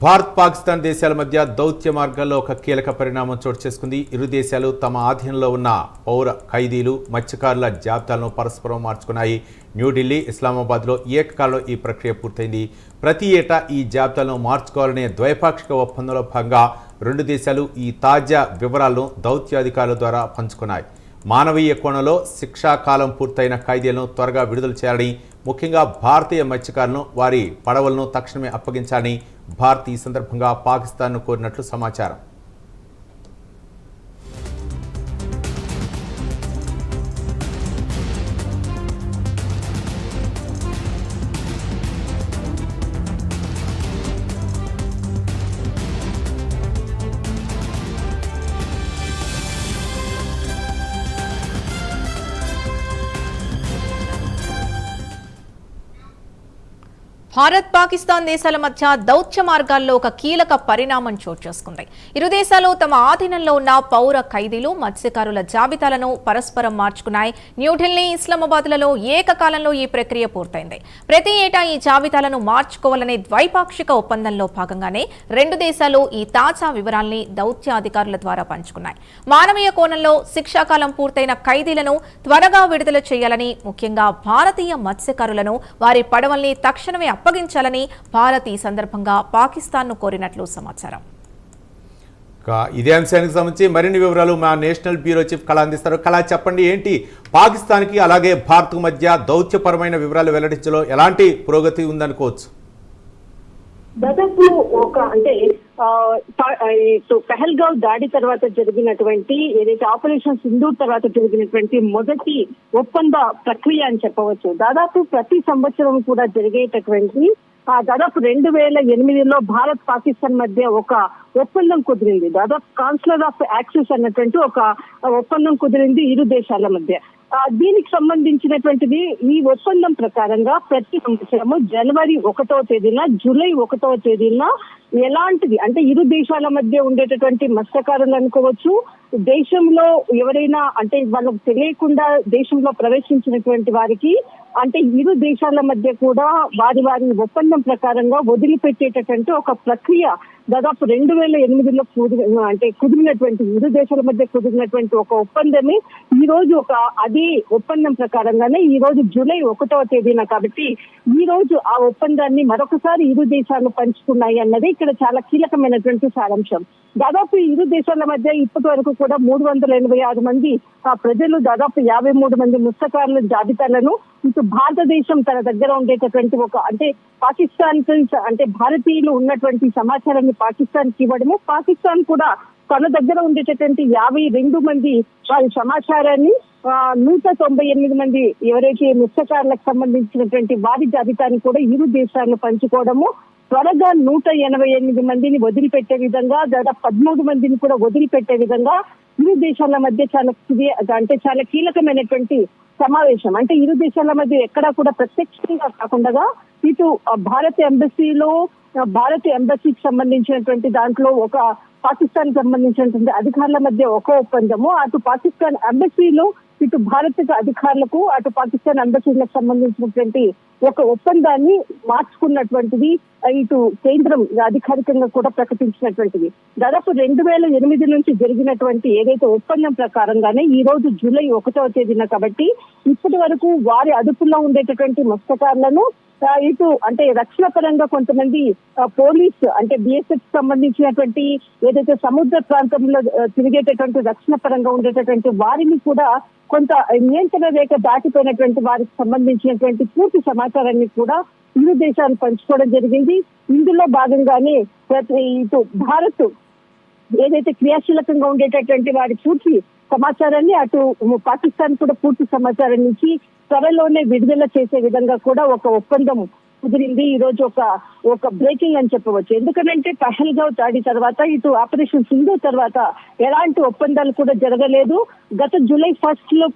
భారత్ పాకిస్తాన్ దేశాల మధ్య దౌత్య మార్గాల్లో ఒక కీలక పరిణామం చోటు చేసుకుంది. ఇరు దేశాలు తమ ఆధీనంలో ఉన్న పౌర ఖైదీలు, మత్స్యకారుల జాబితాలను పరస్పరం మార్చుకున్నాయి. న్యూఢిల్లీ, ఇస్లామాబాద్లో ఏకకాలంలో ఈ ప్రక్రియ పూర్తయింది. ప్రతి ఏటా ఈ జాబితాలను మార్చుకోవాలనే ద్వైపాక్షిక ఒప్పందంలో భాగంగా రెండు దేశాలు ఈ తాజా వివరాలను దౌత్యాధికారుల ద్వారా పంచుకున్నాయి. మానవీయ కోణంలో శిక్షాకాలం పూర్తయిన ఖైదీలను త్వరగా విడుదల చేయాలని, ముఖ్యంగా భారతీయ మత్స్యకారులను వారి పడవలను తక్షణమే అప్పగించాలని భారత్ ఈ సందర్భంగా పాకిస్తాన్ను కోరినట్లు సమాచారం. భారత్ పాకిస్తాన్ దేశాల మధ్య దౌత్య మార్గాల్లో ఒక కీలక పరిణామం చోటు చేసుకుంది. ఇరు దేశాలు తమ ఆధీనంలో ఉన్న పౌర ఖైదీలు, మత్స్యకారుల జాబితాలను పరస్పరం మార్చుకున్నాయి. న్యూఢిల్లీ, ఇస్లామాబాద్లలో ఏకకాలంలో ఈ ప్రక్రియ పూర్తయింది. ప్రతి ఏటా ఈ జాబితాలను మార్చుకోవాలనే ద్వైపాక్షిక ఒప్పందంలో భాగంగానే రెండు దేశాలు ఈ తాజా వివరాల్ని దౌత్య అధికారుల ద్వారా పంచుకున్నాయి. మానవీయ కోణంలో శిక్షాకాలం పూర్తయిన ఖైదీలను త్వరగా విడుదల చేయాలని, ముఖ్యంగా భారతీయ మత్స్యకారులను వారి పడవల్ని తక్షణమే అప్పగించాలని భారత్ ఈ సందర్భంగా పాకిస్తాన్ను కోరినట్లు సమాచారం. ఇదే అంశానికి సంబంధించి మరిన్ని వివరాలు మా నేషనల్ బ్యూరో చీఫ్ కళ అందిస్తారు. కళ, చెప్పండి, ఏంటి పాకిస్తాన్కి అలాగే భారత్కు మధ్య దౌత్యపరమైన వివరాలు వెల్లడించలో ఎలాంటి పురోగతి ఉందనుకోవచ్చు? దాదాపు పహల్గావ్ దాడి తర్వాత జరిగినటువంటి ఏదైతే ఆపరేషన్ సింధూర్ తర్వాత జరిగినటువంటి మొదటి ఒప్పంద ప్రక్రియ అని చెప్పవచ్చు. దాదాపు ప్రతి సంవత్సరం కూడా జరిగేటటువంటి దాదాపు 2008లో భారత్ పాకిస్తాన్ మధ్య ఒక ఒప్పందం కుదిరింది. దాదాపు కాన్సులర్ ఆఫ్ యాక్సెస్ అన్నటువంటి ఒక ఒప్పందం కుదిరింది ఇరు దేశాల మధ్య. దీనికి సంబంధించినటువంటిది ఈ ఒప్పందం ప్రకారంగా ప్రతి సంవత్సరము జనవరి 1వ తేదీన, జూలై 1వ తేదీన ఎలాంటిది అంటే ఇరు దేశాల మధ్య ఉండేటటువంటి మత్స్యకారులు అనుకోవచ్చు, దేశంలో ఎవరైనా అంటే వాళ్ళకు తెలియకుండా దేశంలో ప్రవేశించినటువంటి వారికి అంటే ఇరు దేశాల మధ్య కూడా వారి ఒప్పందం ప్రకారంగా వదిలిపెట్టేటటువంటి ఒక ప్రక్రియ దాదాపు 2008లో కుదిరినటువంటి ఇరు దేశాల మధ్య కుదిరినటువంటి ఒక ఒప్పందమే ఈ రోజు అదే ఒప్పందం ప్రకారంగానే ఈ రోజు జూలై 1వ తేదీన, కాబట్టి ఈ రోజు ఆ ఒప్పందాన్ని మరొకసారి ఇరు దేశాలు పంచుకున్నాయి అన్నది ఇక్కడ చాలా కీలకమైనటువంటి సారాంశం. దాదాపు ఇరు దేశాల మధ్య ఇప్పటి వరకు కూడా 386 మంది ప్రజలు, దాదాపు 53 మంది మత్స్యకారుల జాబితాలను ఇటు భారతదేశం తన దగ్గర ఉండేటటువంటి పాకిస్తాన్ అంటే భారతీయులు ఉన్నటువంటి సమాచారాన్ని పాకిస్తాన్ కి ఇవ్వడము, పాకిస్తాన్ కూడా తన దగ్గర ఉండేటటువంటి 52 మంది వారి సమాచారాన్ని 198 మంది ఎవరైతే మత్స్యకారులకు సంబంధించినటువంటి వారి జాబితాని కూడా ఇరు దేశాలను పంచుకోవడము, త్వరగా 188 మందిని వదిలిపెట్టే విధంగా, దాదాపు 13 మందిని కూడా వదిలిపెట్టే విధంగా ఇరు దేశాల మధ్య చాలా కీలకమైనటువంటి సమావేశం. అంటే ఇరు దేశాల మధ్య ఎక్కడా కూడా ప్రత్యక్షంగా కాకుండా ఇటు భారత ఎంబసీకి సంబంధించినటువంటి దాంట్లో ఒక పాకిస్తాన్ సంబంధించినటువంటి అధికారుల మధ్య ఒక ఒప్పందము, అటు పాకిస్తాన్ ఎంబసీలో ఇటు భారత అధికారులకు అటు పాకిస్తాన్ ఎంబసీలకు సంబంధించినటువంటి ఒక ఒప్పందాన్ని మార్చుకున్నటువంటిది ఇటు కేంద్రం అధికారికంగా కూడా ప్రకటించినటువంటిది. దాదాపు 2008 నుంచి జరిగినటువంటి ఏదైతే ఒప్పందం ప్రకారంగానే ఈ రోజు జూలై 1వ తేదీన, కాబట్టి ఇప్పటి వరకు వారి అదుపులో ఉండేటటువంటి మత్స్యకారులను ఇటు రక్షణ పరంగా కొంతమంది పోలీస్ బిఎస్ఎఫ్ సంబంధించినటువంటి ఏదైతే సముద్ర ప్రాంతంలో తిరిగేటటువంటి రక్షణ పరంగా ఉండేటటువంటి వారిని కూడా కొంత నియంత్రణ రేఖ దాటిపోయినటువంటి వారికి సంబంధించినటువంటి పూర్తి సమాచారాన్ని కూడా ఇరు దేశాలు పంచుకోవడం జరిగింది. ఇందులో భాగంగానే ఇటు భారత్ ఏదైతే క్రియాశీలకంగా ఉండేటటువంటి వారి పూర్తి సమాచారాన్ని అటు పాకిస్తాన్ కూడా పూర్తి సమాచారాన్ని ఇచ్చి త్వరలోనే విడుదల చేసే విధంగా కూడా ఒక ఒప్పందం కుదిరింది. ఈ రోజు ఒక బ్రేకింగ్ అని చెప్పవచ్చు. ఎందుకంటే పహల్గావ్ దాడి తర్వాత ఇటు ఆపరేషన్ సింధూర్ తర్వాత ఎలాంటి ఒప్పందాలు కూడా జరగలేదు. గత జూలై ఫస్ట్ లో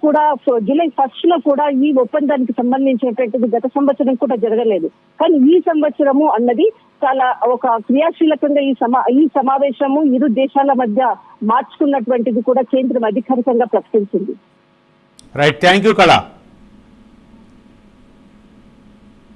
కూడా ఈ ఒప్పందానికి సంబంధించినటువంటిది గత సంవత్సరం కూడా జరగలేదు. కానీ ఈ సంవత్సరము అన్నది చాలా ఒక క్రియాశీలకంగా ఈ సమావేశము ఇరు దేశాల మధ్య మార్చుకున్నటువంటిది కూడా కేంద్రం అధికారికంగా ప్రకటించింది. రైట్, థ్యాంక్ యూ కళ.